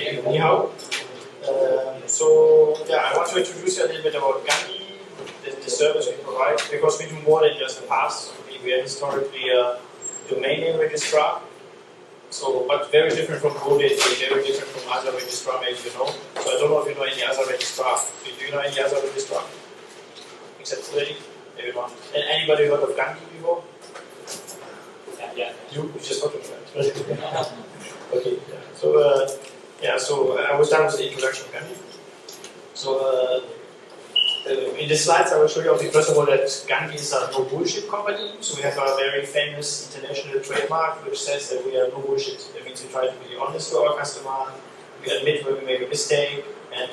Anyhow, so yeah, I want to introduce you a little bit about Gandi, the service we provide, because we do more than just a PaaS. We are historically a domain name registrar, so but very different from Gandi, very different from other registrar, maybe you know. So I don't know if you know any other registrar. Do you know any other registrar? Except Freddy? Maybe not. And anybody heard of Gandi before? Yeah. You just got to try. Okay. Yeah. So I will start with the introduction of Gandi. So in the slides I will show you first of all that Gandi is a no bullshit company. So we have a very famous international trademark which says that we are no bullshit. That means we try to be honest to our customer. We admit when we make a mistake, and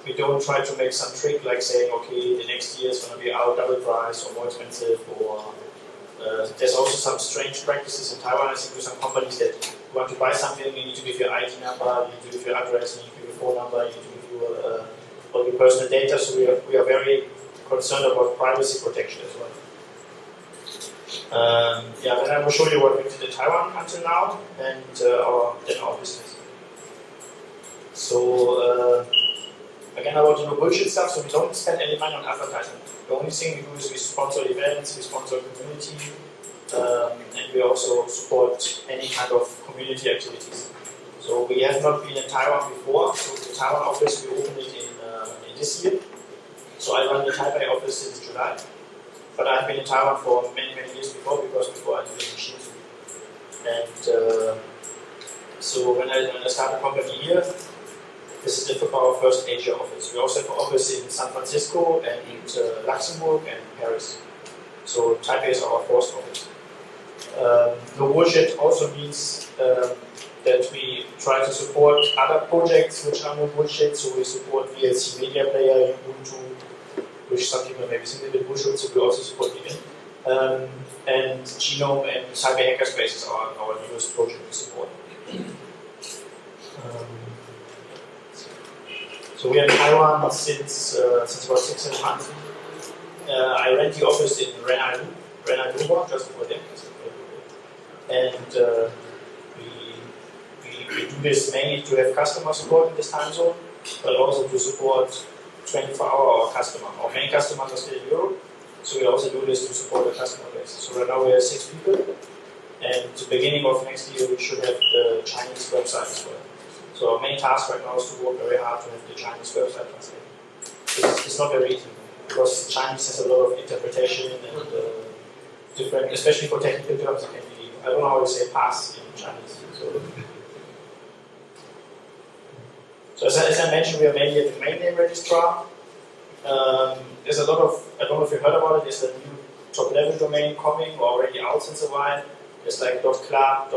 we don't try to make some trick like saying, okay, the next year is going to be out double price or more expensive, or there's also some strange practices in Taiwan. I think with some companies that you want to buy something, you need to give your ID number, you need to give your address, you need to give your phone number, you need to give your all your personal data. So we are very concerned about privacy protection as well. Yeah, then I will show you what we did in Taiwan until now, and then our business. So again, about the no bullshit stuff. So we don't spend any money on advertising. The only thing we do is we sponsor events, we sponsor community, and we also support any kind of community activities. So we have not been in Taiwan before. So the Taiwan office, we opened it in this year. So I run the Taipei office since July. But I've been in Taiwan for many, many years before, because before I did machines. And so when I started a company here, this is our first Asia office. We also have an office in San Francisco and Luxembourg and Paris. So Taipei is our fourth office. No bullshit also means that we try to support other projects which are no bullshit. So we support VLC Media Player, Ubuntu, which some people maybe think a bit bullshit, so we also support them. And Genome and Taipei Hackerspace is our newest project we support. So we are in Taiwan since about 6 months. I rent the office in Renai, just for them. And we do this mainly to have customer support in this time zone, but also to support 24-hour our customer. Our main customers are still in Europe, so we also do this to support the customer base. So right now we have 6 people, and at the beginning of next year we should have the Chinese website as well. So our main task right now is to work very hard to have the Chinese website translated. It's not very easy, because Chinese has a lot of interpretation and different, especially for technical terms. I don't know how to say PaaS in Chinese. So as I mentioned, we are mainly a domain name registrar. There's a lot of, I don't know if you heard about it, there's a new top-level domain coming, or already out since a while. There's like .club,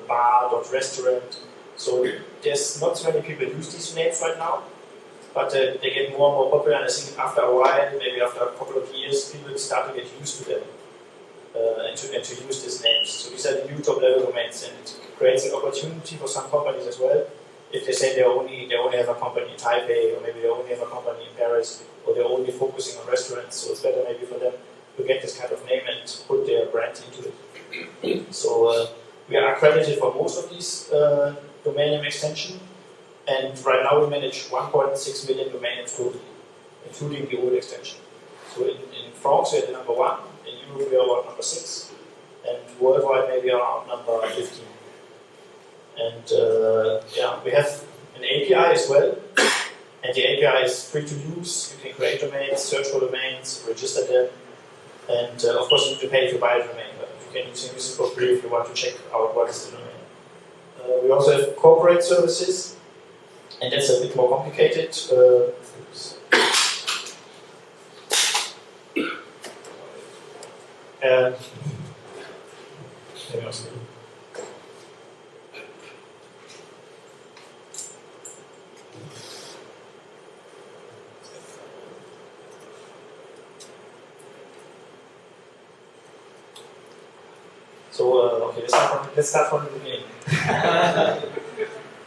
.bar, .restaurant. So there's not so many people use these names right now, but they get more and more popular, and I think after a while, maybe after a couple of years, people start to get used to them and to use these names. So these are the new top-level domains, and it creates an opportunity for some companies as well. If they say they only have a company in Taipei, or maybe they only have a company in Paris, or they're only focusing on restaurants, so it's better maybe for them to get this kind of name and put their brand into it. So we are accredited for most of these domain name extension, and right now we manage 1.6 million domain names totally, including the old extension. So in France we are the number 1, in Europe we are about number 6, and worldwide maybe around number 15. And yeah, we have an API as well, and the API is free to use. You can create domains, search for domains, register them, and of course you need to pay to buy a domain, but you can use it for free if you want to check out what is the domain. We also have corporate services, and that's a bit more complicated. Okay, let's start from the beginning.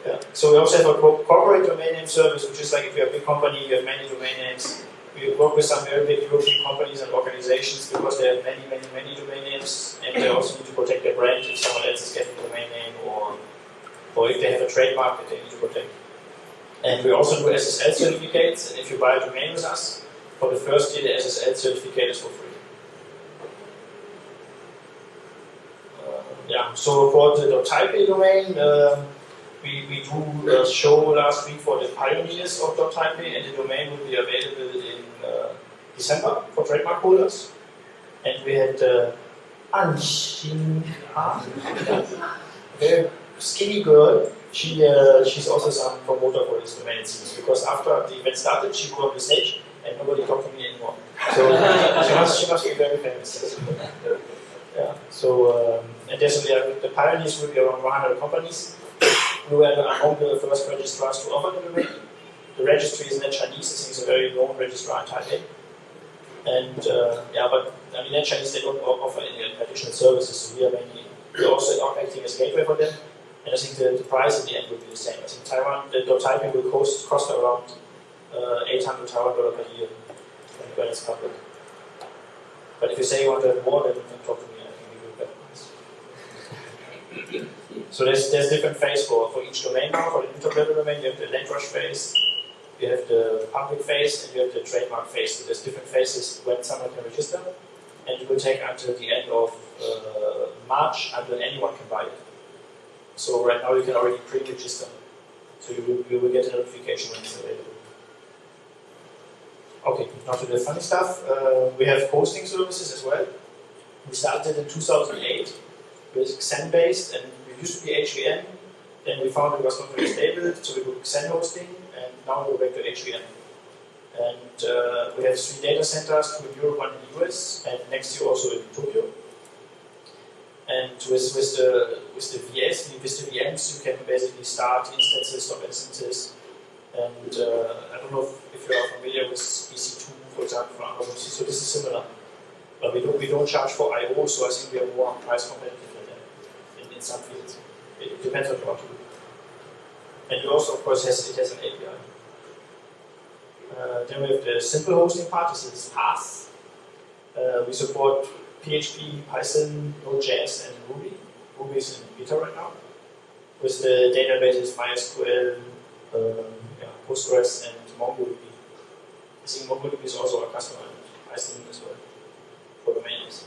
Yeah. So we also have a corporate domain name service, which is like if you're a big company, you have many domain names. We work with some very big European companies and organizations because they have many domain names, and they also need to protect their brand if someone else is getting the domain name, or or if they have a trademark that they need to protect. And we also do SSL certificates, and if you buy a domain with us, for the first year the SSL certificate is for free. So for the .Taipei domain, we do show last week for the pioneers of .Taipei, and the domain will be available in December for trademark holders. And we had An Xin Ha, a very skinny girl. She's also some promoter for this domain, because after the event started, she grew on the stage and nobody talked to me anymore. So she must be very famous. Yeah. So and the pioneers will be around 100 companies. We were among the first registrars to offer the domain. The registry is Net Chinese. I think it's a very known registrar in Taipei. And but I mean, Net Chinese, they don't offer any additional services. So we're also acting as gateway for them. And I think the price at the end will be the same. I think Taiwan, the .Taipei will cost around 800 Taiwan dollar per year when it's public. But if you say you want to have more, then you can talk to me. I can give you a better price. So there's different phases for each domain now. For the inter-level domain, you have the land rush phase, you have the public phase, and you have the trademark phase. So there's different phases when someone can register, and it will take until the end of March until anyone can buy it. So right now you can already pre-register. So you will get a notification when it's available. Okay, now to the funny stuff. We have hosting services as well. We started in 2008 with Xen-based, and we used to be HVM. Then we found it was not very stable, so we took Xen hosting, and now we're back to HVM. And we have 3 data centers, 2 in Europe, 1 in the US, and next year also in Tokyo. And with the VMs, you can basically start instances, stop instances. And I don't know if you are familiar with EC2, for example, for Amazon. So this is similar. But we don't charge for I/O, so I think we are more price competitive than them in some fields. It depends on what you do. And it also, of course, has an API. Then we have the simple hosting part. This is PaaS. We support PHP, Python, Node.js, and Ruby. Ruby is in beta right now. With the databases MySQL, Postgres, and MongoDB. I think MongoDB is also a customer, and Python as well, for domains.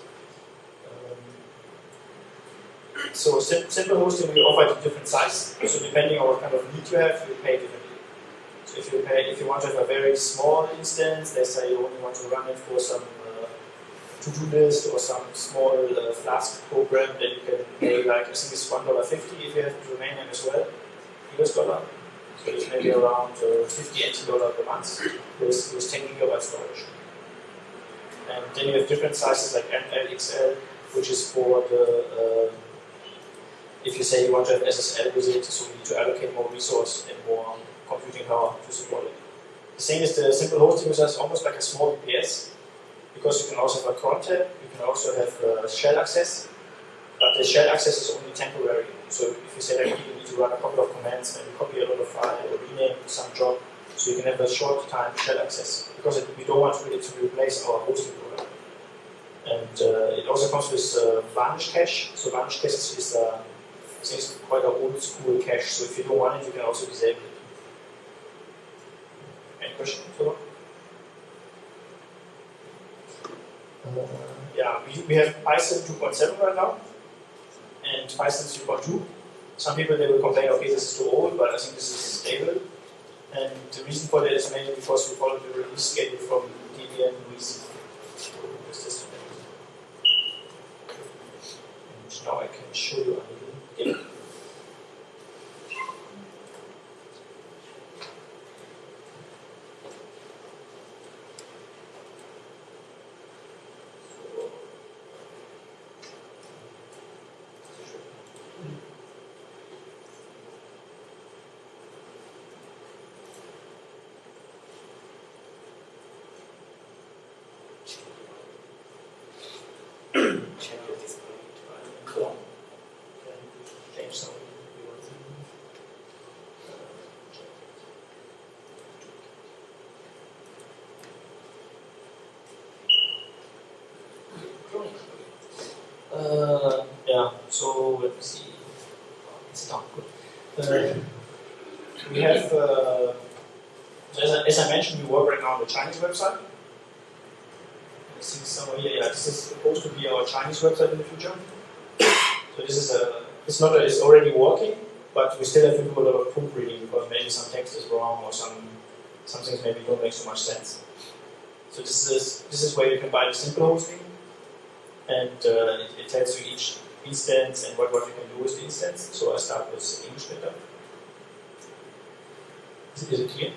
So simple hosting we offer at different size. So depending on what kind of need you have, you pay differently. So if you want to have a very small instance, let's say you only want to run it for some to-do list or some small Flask program, then you can pay like, I think it's $1.50 if you have the domain name as well, US dollar. So it's maybe around $50-$80 per month with 10 gigabyte storage. And then you have different sizes like ML, XL, which is for the, if you say you want to have SSL with it, so you need to allocate more resource and more computing power to support it. The same is the simple hosting, which is almost like a small VPS. Because you can also have a cron tab, you can also have shell access, but the shell access is only temporary. So if you say that you need to run a couple of commands, maybe copy a lot of file or rename some job, so you can have a short time shell access, because we don't want it to replace our hosting program. And it also comes with Varnish cache. So Varnish cache is I think it's quite an old school cache, so if you don't want it, you can also disable it. Any questions? We have Python 2.7 right now, and Python 3.2. Some people they will complain, okay, this is too old, but I think this is stable. And the reason for that is mainly because we follow the release schedule from Debian Reason. And now I can show you a little. So let me see. It's not good. We have, as I mentioned, we work right now on the Chinese website. I see somewhere here, yeah, this is supposed to be our Chinese website in the future. So this is it's already working, but we still have to do a lot of proofreading because maybe some text is wrong or some things maybe don't make so much sense. So this is where you can buy the simple hosting, and it tells you each instance and what you can do with the instance. So I start with English better. Is it clear?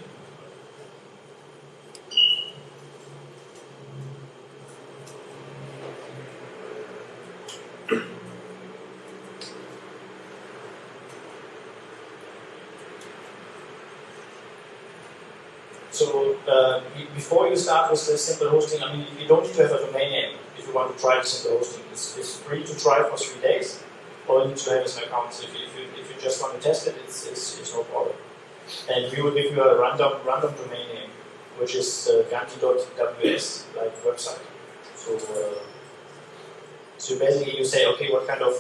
So before you start with the simple hosting, I mean, you don't need to have a domain name if you want to try the simple hosting. It's free to try for 3 days. All you need to have is an account. If you just want to test it, it's no problem. And we will give you a random domain name, which is Gandi.ws, like website. So basically you say, okay, what kind of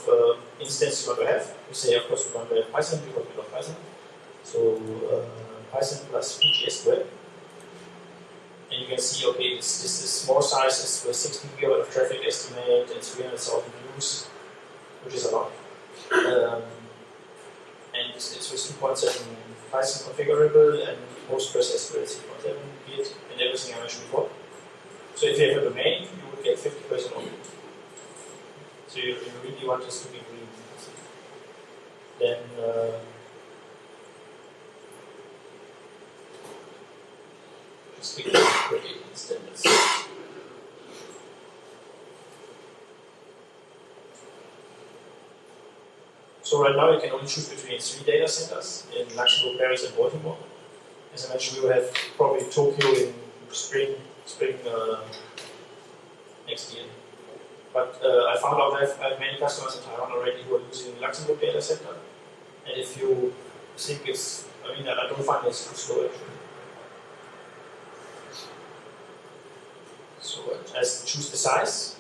instance you want to have. You say, of course, we want to have Python because we love Python. So Python plus PGSQL. And you can see, okay, this is small size is with 16 GB of traffic estimate and 300,000 views, which is a lot. And it's with 2.7 Python configurable and Postgres SQL 3.7 Git and everything I mentioned before. So if you have a domain, you would get 50% off. So you really want this to be green. Then just click on create instance. So right now you can only choose between 3 data centers in Luxembourg, Paris, and Baltimore. As I mentioned, we will have probably Tokyo in spring next year. But I found out I have many customers in Taiwan already who are using Luxembourg data center. And if you think it's, I mean, I don't find it's too slow actually. So I just choose the size.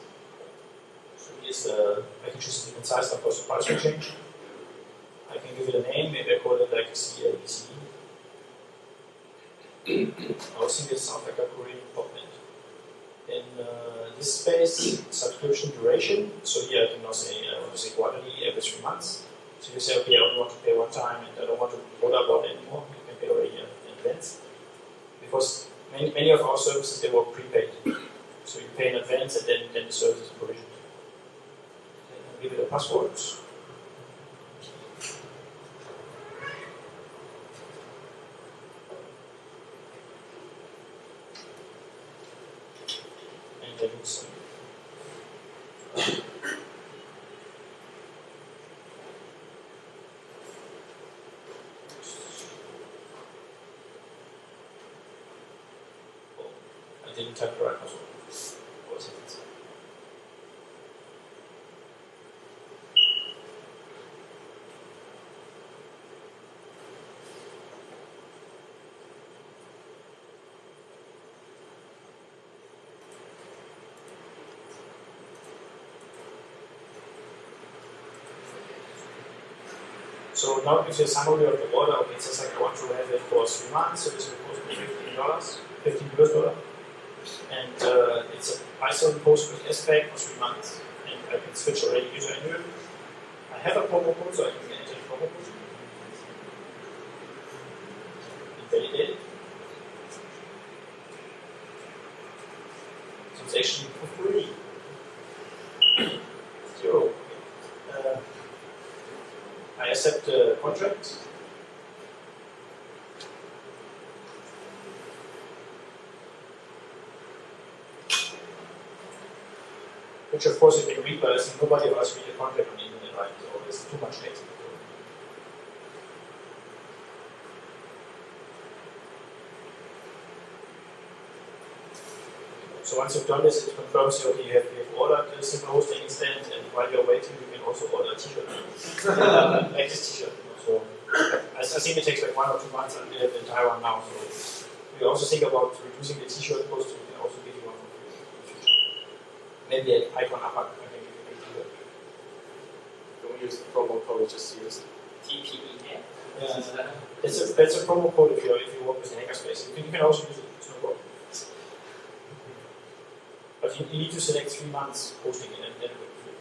So here's I can choose a different size, of course the price will change. I can give it a name, maybe I call it like CLBC. I was thinking it sounds like a Korean pop band. In this space, subscription duration. So here I can now say I want to say quarterly, every 3 months. So you say, okay, I only want to pay one time and I don't want to bother about it anymore. You can pay already in advance. Because many of our services, they were prepaid. So you pay in advance and then the service is provisioned. Then give it a password. And then it's I didn't type the right password. So now it gives you a summary of the order. Okay, it says like I want to have it for 3 months, so this will cost me $15 US. And it's a Python Postgres SPAC for 3 months. And I can switch already user annual. I have a promo code, so I can enter the promo code. And validate it. So it's actually for free. 0. I accept the contract. Which of course you can read, but I think nobody of us read the contract on the internet, right? So there's too much text. So once you've done this, it confirms you, okay, you have ordered the simple hosting instance, and while you're waiting, you can also order a t-shirt. Like this t-shirt. So I think it takes like 1 or 2 months until we have in Taiwan now. So we also think about reducing the t-shirt cost, so we can also give you one for free. Maybe at Icon Upper, I can give you a t-shirt. Don't use the promo code, just use TPEN. That's a promo code if you work with the hackerspace. You can also use it. It's no problem. But you need to select 3 months hosting it and then it will be free.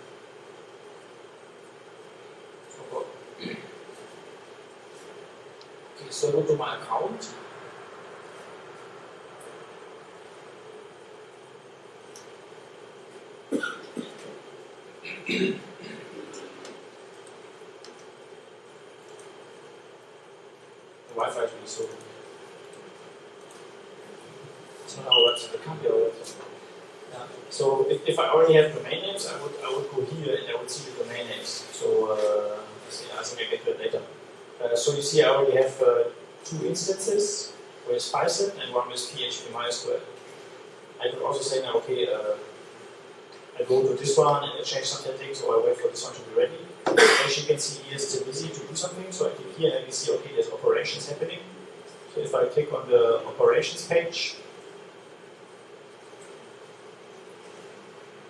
No problem. Okay, so I go to my account. The Wi-Fi is really slow. So now what's the company or what? So if I already have domain names, I would go here and I would see the domain names. So I think I get that later. So you see I already have 2 instances with Python and 1 with PHP MySQL. I could also say now, okay, I go to this one and I change some settings, or I wait for this one to be ready. As you can see here, it's still busy to do something, so I click here and I can see, okay, there's operations happening. So if I click on the operations page,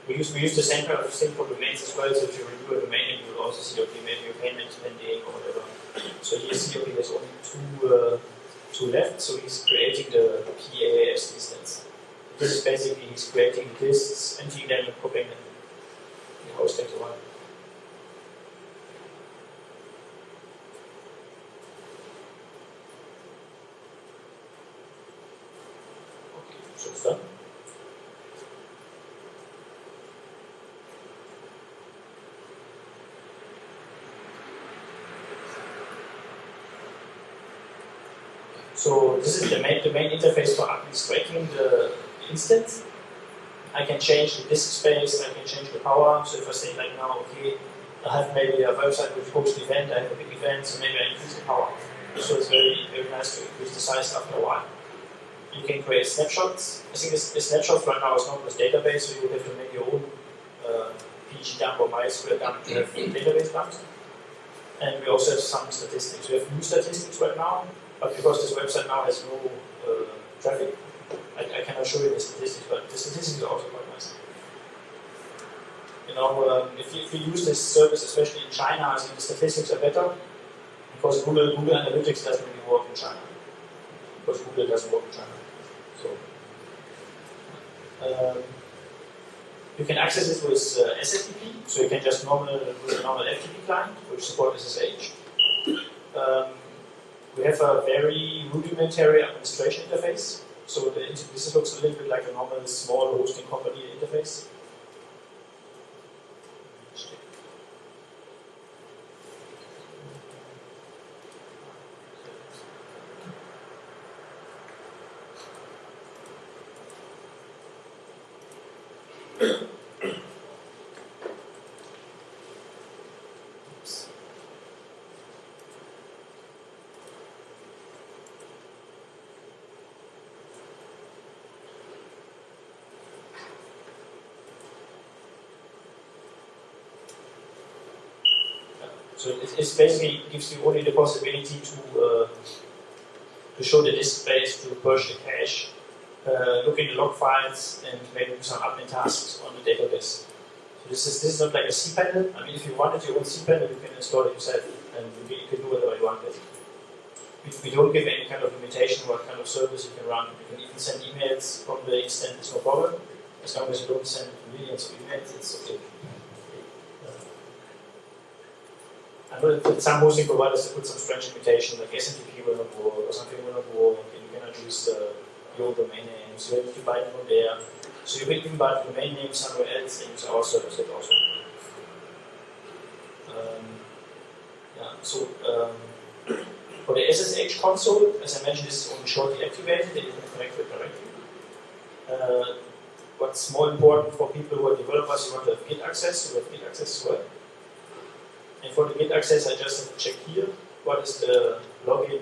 we use the same kind of thing for domains as well. So if you renew a domain name, you will also see, okay, maybe your payment is pending or whatever. So here you see, okay, there's only two left. So he's creating the PaaS instance. This is basically he's creating lists, emptying them and copying them. The host takes a while. Okay, so it's done. So this is the main interface for administrating the instance. I can change the disk space, I can change the power. So if I say like now, okay, I have maybe a website which hosts an event, I have a big event, so maybe I increase the power. So it's very, very nice to increase the size after a while. You can create snapshots. I think the snapshots right now is not with database, so you would have to make your own PG dump or MySQL dump to have database dumps. And we also have some statistics. We have new statistics right now. But because this website now has no traffic, I cannot show you the statistics, but the statistics are also quite nice. You know, if you use this service, especially in China, I think the statistics are better because Google Analytics doesn't really work in China. Because Google doesn't work in China. So you can access it with SFTP, so you can just with a normal FTP client, which supports SSH. We have a very rudimentary administration interface. So this looks a little bit like a normal small hosting company interface. So it basically gives you only the possibility to show the disk space, to purge the cache, look in the log files, and maybe do some admin tasks on the database. So this is not like a cPanel. I mean, if you wanted your own cPanel, you can install it yourself, and you can do whatever you want with it. We don't give any kind of limitation what kind of service you can run. You can even send emails from the instance, it's no problem. As long as you don't send millions of emails, it's okay. I know that some hosting providers put some strange limitation, like SMTP will not work or something will not work, and you cannot use your domain name, so you have to buy it from there. So you can even buy the domain name somewhere else and use our service that also. For the SSH console, as I mentioned, this is only shortly activated, and you can connect to it directly. What's more important for people who are developers, you want to have Git access, so you have Git access as well. And for the Git access, I just have to check here what is the login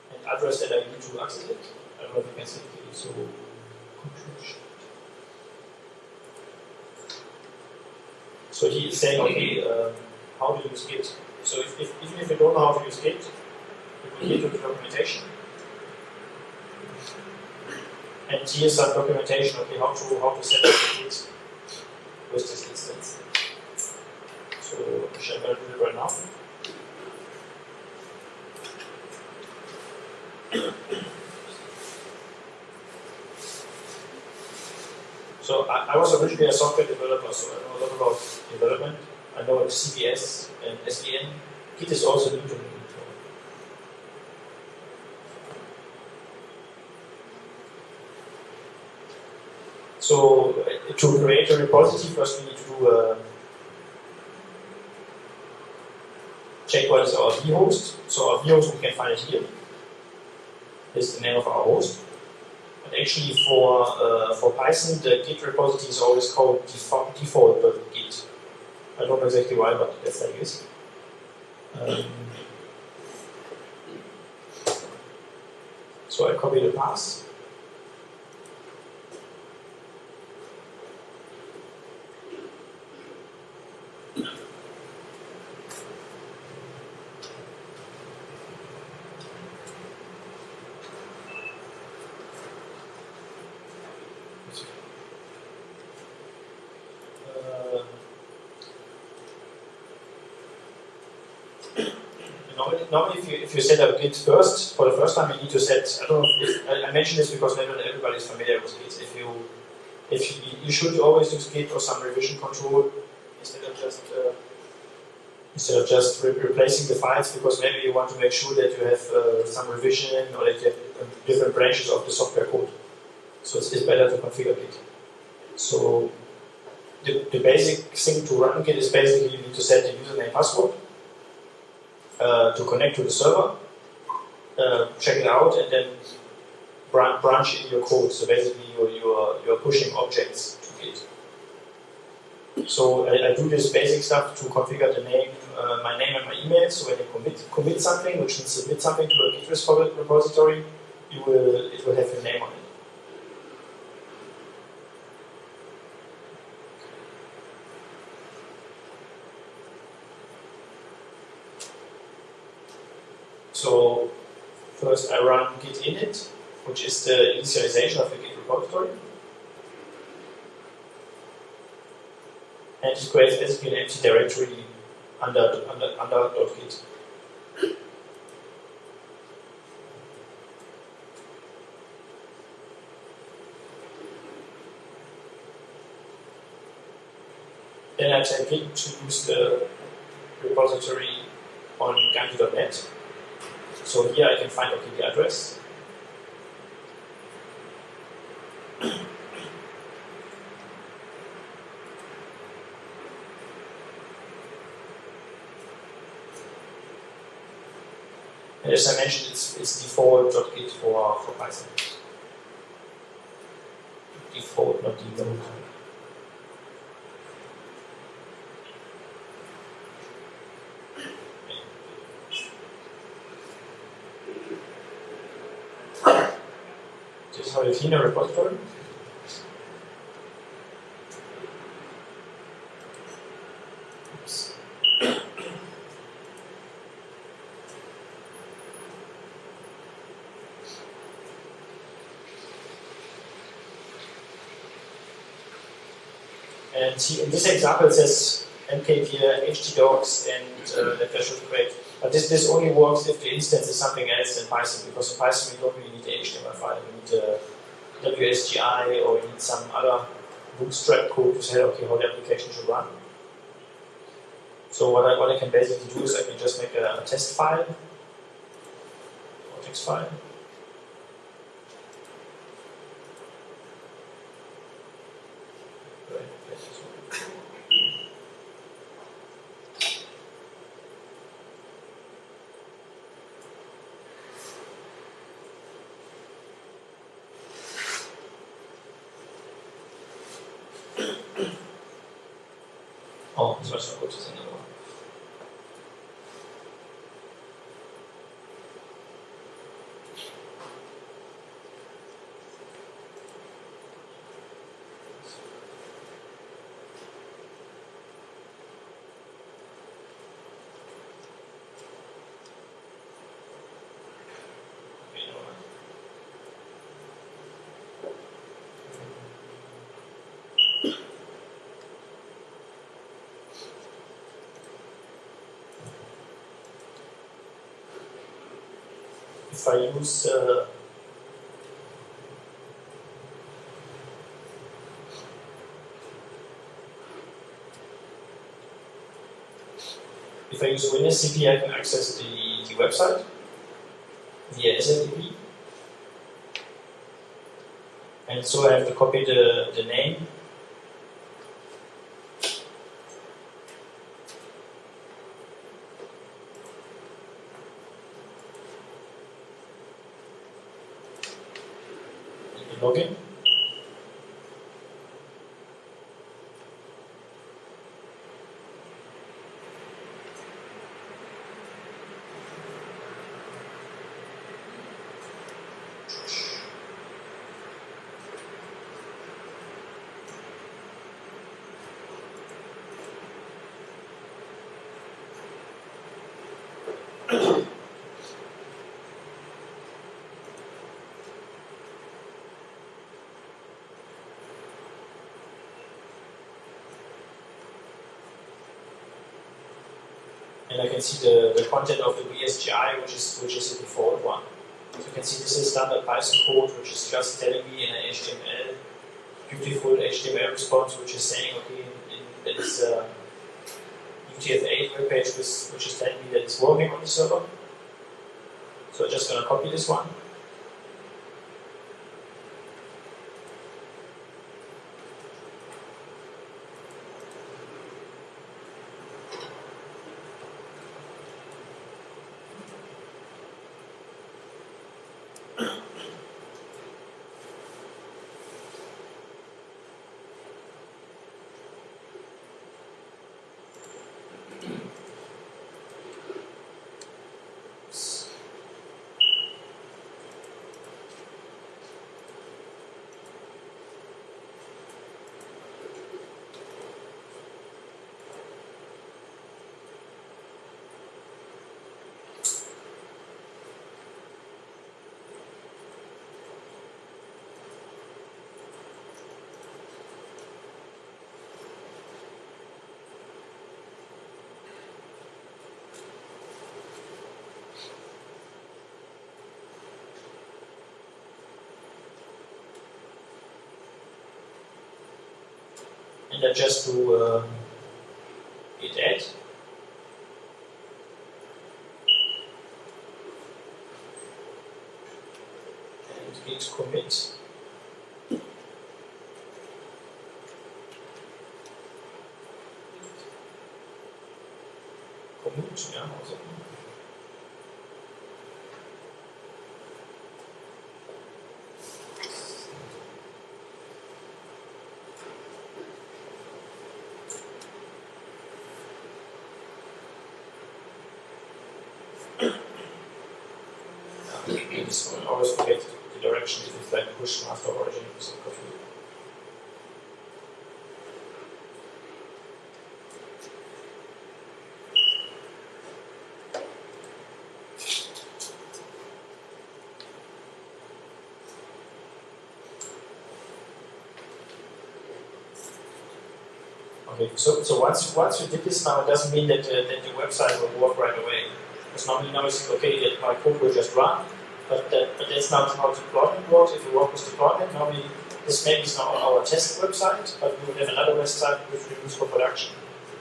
and address that I need to access it. I don't know if you can see it. So, so he is saying, okay, how to use Git. So even if you don't know how to use Git, you go here to the documentation. And here's some documentation, okay, how to set up the Git with this instance. So I'm going to do it right now. So I was originally a software developer, so I know a lot about development. I know CBS and SVN. Git is also new to me. So to create a repository, first we need to do check what is our vhost. So our vhost, we can find it here. This is the name of our host. But actually for Python, the Git repository is always called default.git. I don't know exactly why, but that's like this. So I copy the path. Normally if you set up Git first, for the first time you need to set, I don't know if I mention this because maybe not everybody is familiar with Git. If you should always use Git or some revision control instead of just replacing the files, because maybe you want to make sure that you have some revision or that you have different branches of the software code. So it's better to configure Git. So the basic thing to run Git is basically you need to set the username password to connect to the server, check it out, and then branch in your code. So basically you're pushing objects to Git. So I do this basic stuff to configure the name, my name and my email. So when you commit something, which means submit something to a Git repository, it will have your name on it. So first I run git init, which is the initialization of the Git repository. And it creates basically an empty directory under .git. Then I take Git to use the repository on Gandi.net. So here I can find the address. And as I mentioned, it's default.git for Python. Default, not default. This is how you clean a repository. Oops. And in this example it says mkdir, htdocs, and that I should create. But this only works if the instance is something else than Python, because in Python we don't really need the HTML file, we need WSGI, or we need some other bootstrap code to say, okay, how the application should run. So what I can basically do is I can just make a test file, or text file. Oh, this was not good to send another one. if I use WinSCP, I can access the website via SFTP. And so I have to copy the name. And the login. And I can see the content of the BSGI, which is the default one. So you can see this is standard Python code, which is just telling me in an HTML, beautiful HTML response, which is saying, okay, in this UTF-8 webpage, which is telling me that it's working on the server. So I'm just going to copy this one. And I just do git add. And git commit. Commit, ja, also. So I always forget the direction if it's like push master origin or some config. Okay, so once you did this now, it doesn't mean that the website will work right away. Because normally now it's okay that my code will just run. But that's not how deployment works. If you work with deployment, normally this maybe is not our test website, but we will have another website which we use for production.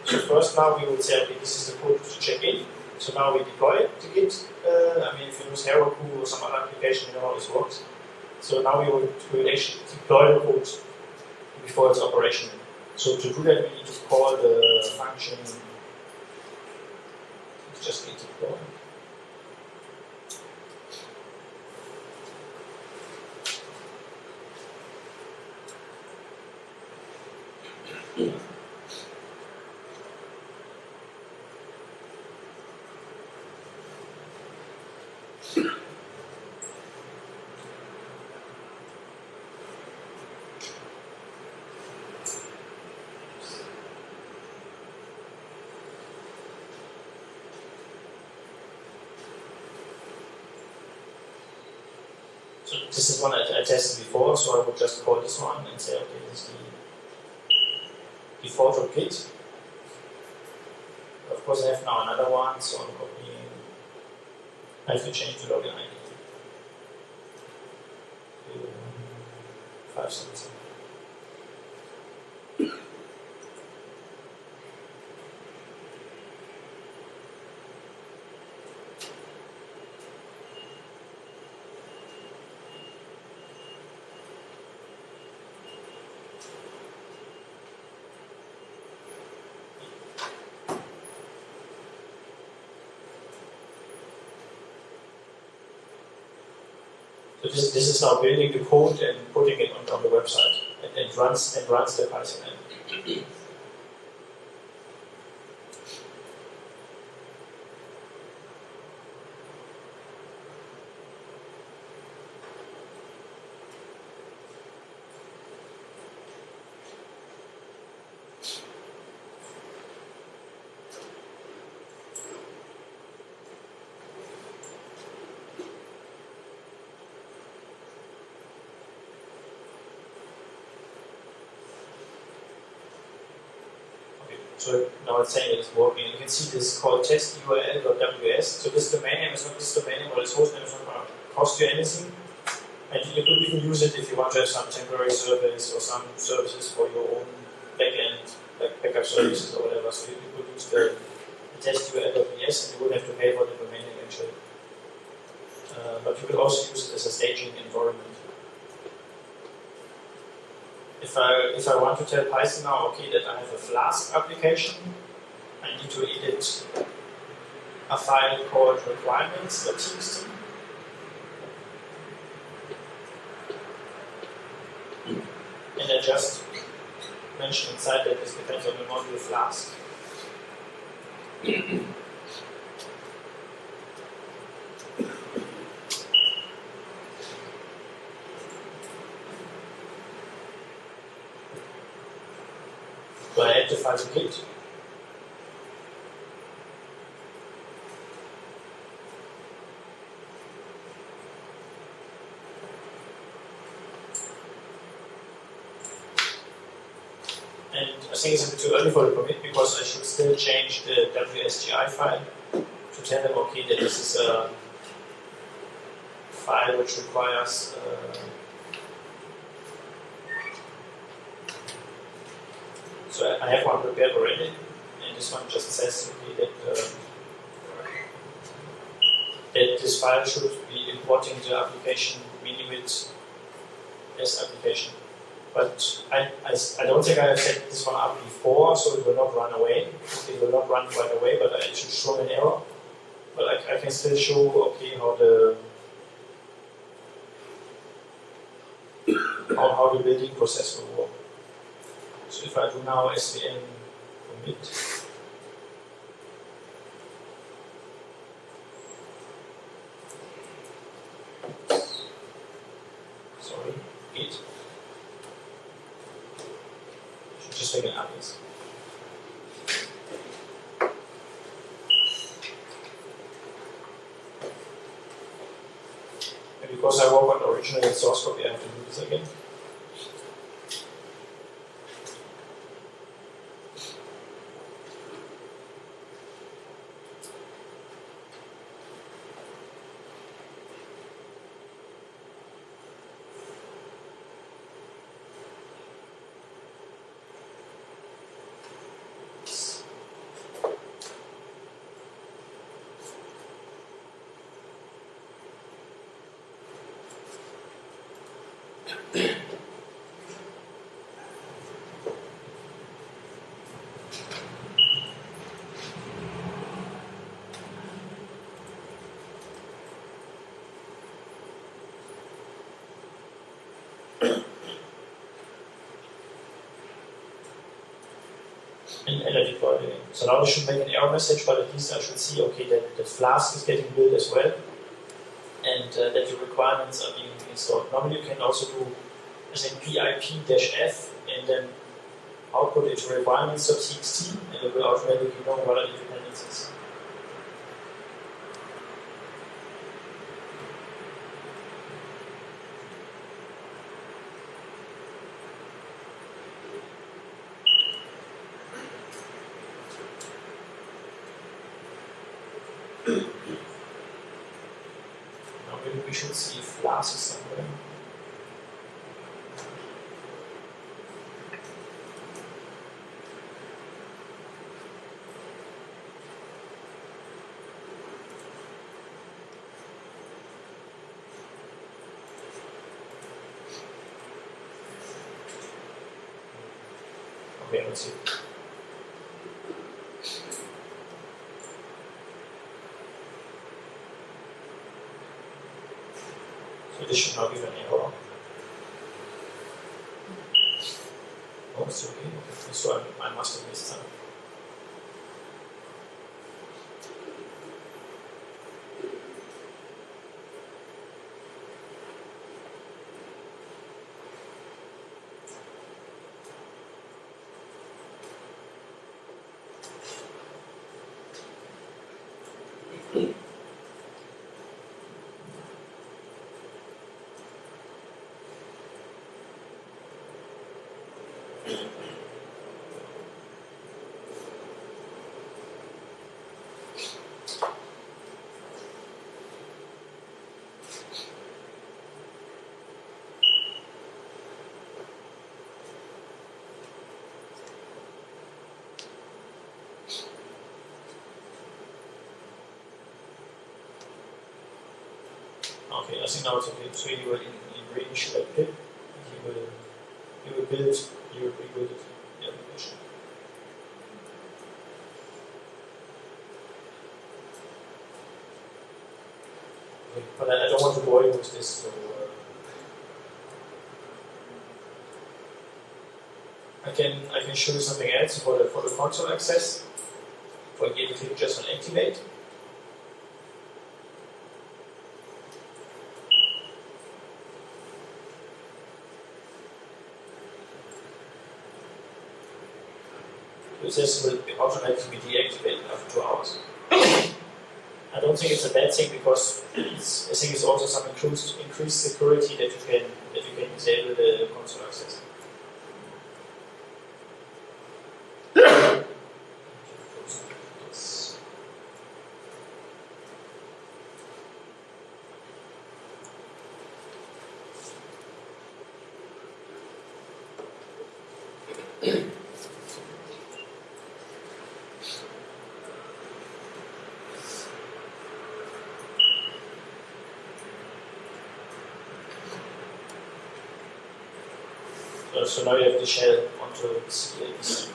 So first now we would say, okay, this is the code to check in. So now we deploy it to Git. I mean, if you use Heroku or some other application, you know how this works. So now we will actually deploy the code before it's operational. So to do that, we need to call the function. It's just git deploy. So this is one I tested before, so I would just call this one and say, okay, this is the default of Git. Of course, I have now another one, so I'm copying. I have to change the login ID. something. So this is now building the code and putting it on the website, and runs the Python app. So now it's saying it's working. You can see this is called test URL.ws. So this domain name is not this domain name, or this host name is not going to cost you anything. And you could even use it if you want to have some temporary service or some services for your own backend, like backup services or whatever. So you could use the test URL.ws, and you would have to pay for the domain name actually. But you could also use it as a staging environment. If I want to tell Python now, okay, that I have a Flask application, I need to edit a file called requirements.txt. And I just mention inside that this depends on the module Flask. So I add the file to Git. And I think it's a bit too early for the commit because I should still change the WSGI file to tell them, okay, that this is a file which requires so I have one prepared already, and this one just says simply that that this file should be importing the application minibit as application. But I don't think I have set this one up before, so it will not run away. It will not run right away, but it should show an error. But I can still show, okay, how the building process will work. So if I do now svn commit, sorry, git, should just make an alias. And because I work on the original source copy, I have to do this again. And I deploy it again. So now this should make an error message, but at least I should see, okay, that Flask is getting built as well, and that the requirements are being installed. Normally you can also do, I think, pip-f, and then output it to requirements.txt, and it will automatically know what are the dependencies. Now maybe we should see Flask somewhere. primitive. So this should not give an error. Oh, it's okay. So I must have missed something. Okay, I think now it's okay. So you will reinitialize a pip, and you will rebuild the application. Okay, but I don't want to bore you with this. So I can show you something else for the console access. For here, you click just on activate. This will automatically be deactivated after 2 hours. I don't think it's a bad thing because I think it's also some increased security that you can disable the console access. So now you have the shell onto CLs.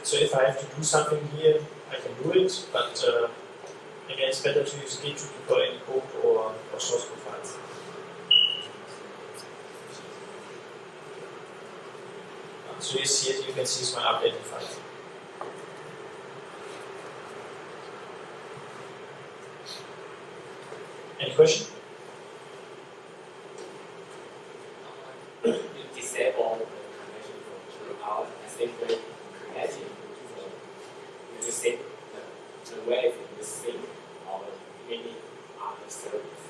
So if I have to do something here, I can do it, but again, it's better to use Git to deploy any code or source code files. So you see it, you can see it's my updated file. Any question? You disable the connection from Drupal as if they created you set the way in the sync or many other service.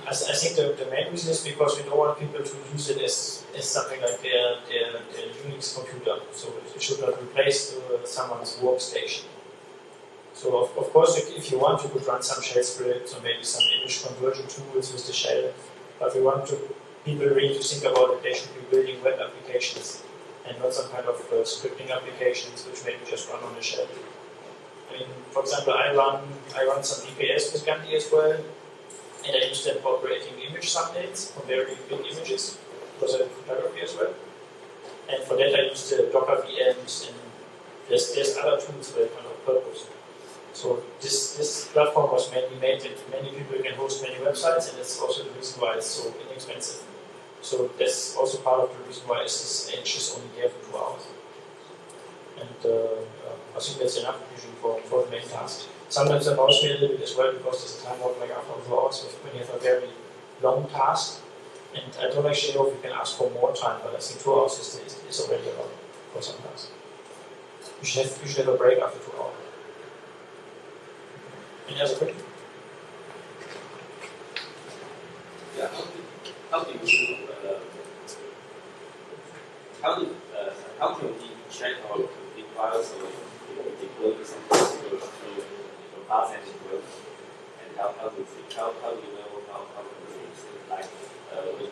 I think the main reason is because we don't want people to use it as something like their Unix computer. So it should not replace someone's workstation. So of course, if you want, you could run some shell scripts or maybe some image conversion tools with the shell. But we want people really to think about it. They should be building web applications and not some kind of scripting applications which maybe just run on the shell. I mean, for example, I run some DPS with Gandhi as well, and I use them for creating image thumbnails from very big images because I do photography as well. And for that, I use the Docker VMs, and there's other tools for that kind of purpose. So this platform was mainly made that many people can host many websites, and that's also the reason why it's so inexpensive. So that's also part of the reason why SSH is only there for 2 hours. And I think that's enough usually for the main task. Sometimes it annoys me a little bit as well because there's a time out like after 2 hours when you have a very long task. And I don't actually know if you can ask for more time, but I think 2 hours is already a lot for some tasks. You should have a break after 2 hours. Any other question? Yeah, how can we check our config files or deploy some particular pass and work, and how do you know how to fix it? Like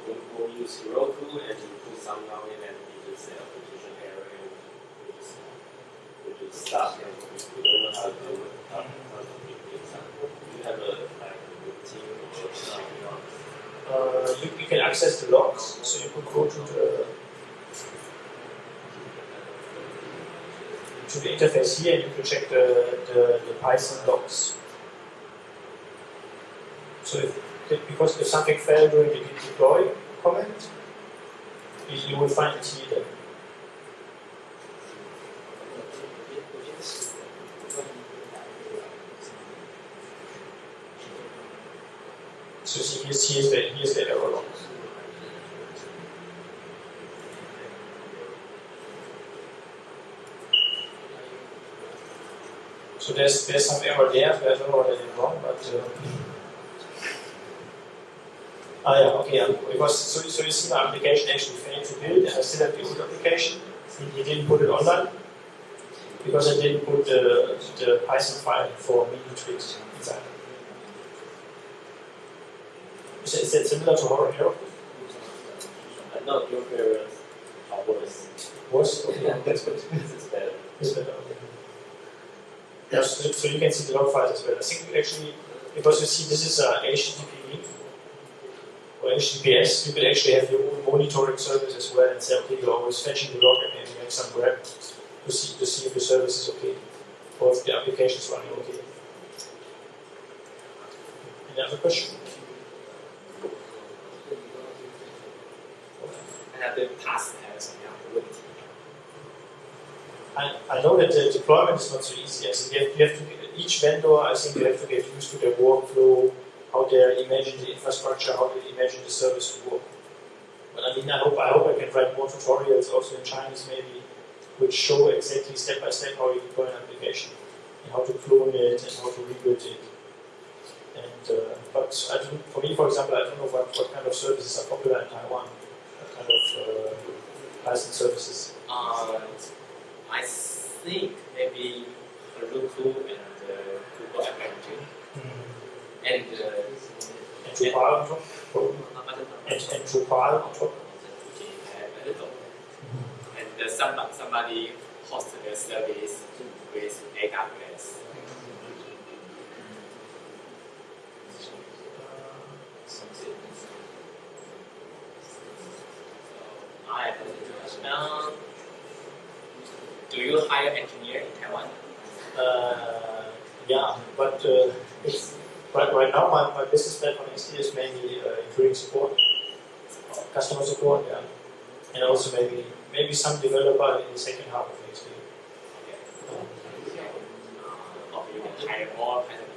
when you use Heroku and you put some down in and you just say application error and you just stop and you don't know how to do it, how to fix it. Do you have a routine or something? You can access the logs, so you could go to the interface here and you can check the Python logs. So because if something failed during the git deploy comment, you will find it here. So here's the error log. So there's some error there, so I don't know what I did wrong, but because so you see my application actually failed to build, and I still have the old application. He didn't put it online because I didn't put the Python file for mini tweaks inside. Is that similar to Horror Hero? No, your errors are worse. Worse? Okay, that's good. This is better. It's better. Okay. Yeah, so you can see the log files as well. I think actually, because you see this is HTTP or HTTPS, you could actually have your own monitoring service as well and say, okay, you're always fetching the log and maybe make some grep to see if the service is okay or if the application is running okay. Any other question? The past has I know that the deployment is not so easy. I think you have to each vendor. I think you have to get used to their workflow, how they imagine the infrastructure, how they imagine the service to work. But I mean, I hope I can write more tutorials also in Chinese maybe, which show exactly step by step how you deploy an application and how to clone it and how to rebuild it. And but for me, for example, I don't know what kind of services are popular in Taiwan. Kind of license services? I think maybe Heroku and Google App Engine and Drupal and Drupal on top. A little. And somebody hosts their service with AWS. I have a question. Do you hire engineer in Taiwan? Yeah, but right now my business plan for next year is mainly including support, customer support, yeah, and also maybe some developer in the second half of next year. You can hire more kind of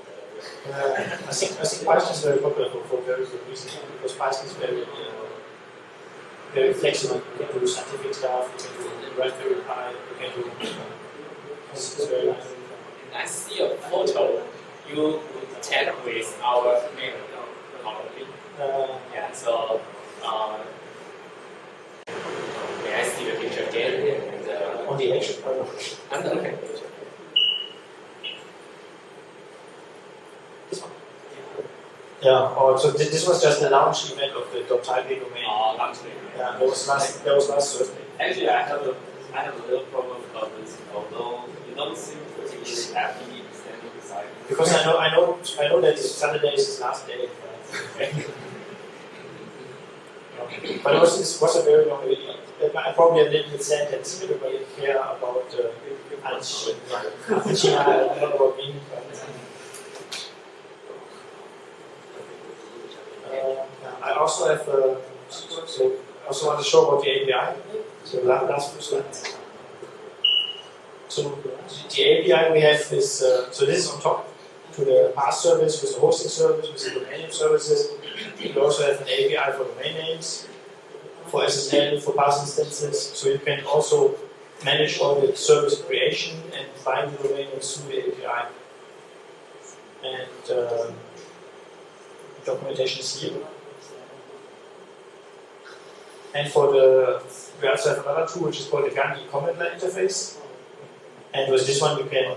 I think Python is very popular for very good reasons because Python is very flexible. You can do scientific stuff, you can do Raspberry Pi, you can do. It's very nice. I see a photo. You chat with our mail probably. Yeah. So may I see the picture again? On the edge. I'm not looking at the picture. This one. Yeah. So this was just the launch event of the Taipei domain. Launch event. Yeah, that was last Thursday. Actually, I have a little problem about this. Although you don't seem particularly happy standing beside me. Because I know that Saturday is his last day. But it was a very long video. I probably a little bit sad that everybody care about China, not about me. I also have. I also want to show about the API. So last few slides. So the API we have is so this is on top to the PaaS service with the hosting service with the domain name services. We also have an API for domain names, for SSL, for PaaS instances. So you can also manage all the service creation and bind the domain names through the API. And documentation is here. And we also have another tool which is called the Gandi command line interface. And with this one you can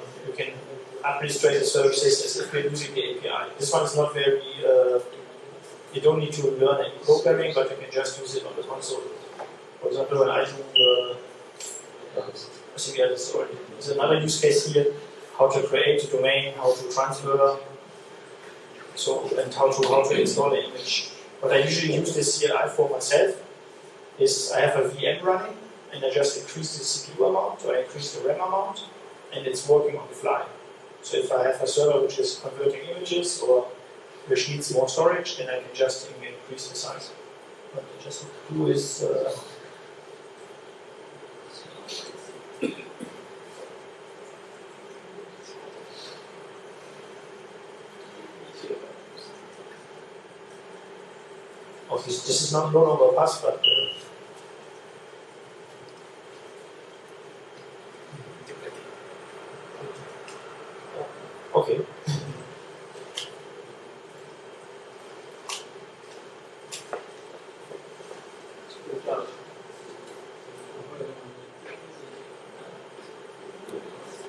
administrative services as if we're using the API. This one is not very, you don't need to learn any programming, but you can just use it on the console. For example, when I do, I think there's another use case here, how to create a domain, how to transfer, and how to install the image. What I usually use this CLI for myself is I have a VM running, and I just increase the CPU amount, or I increase the RAM amount, and it's working on the fly. So if I have a server which is converting images, or which needs more storage, then I can just increase the size. What I just have to do is this is no longer a pass, but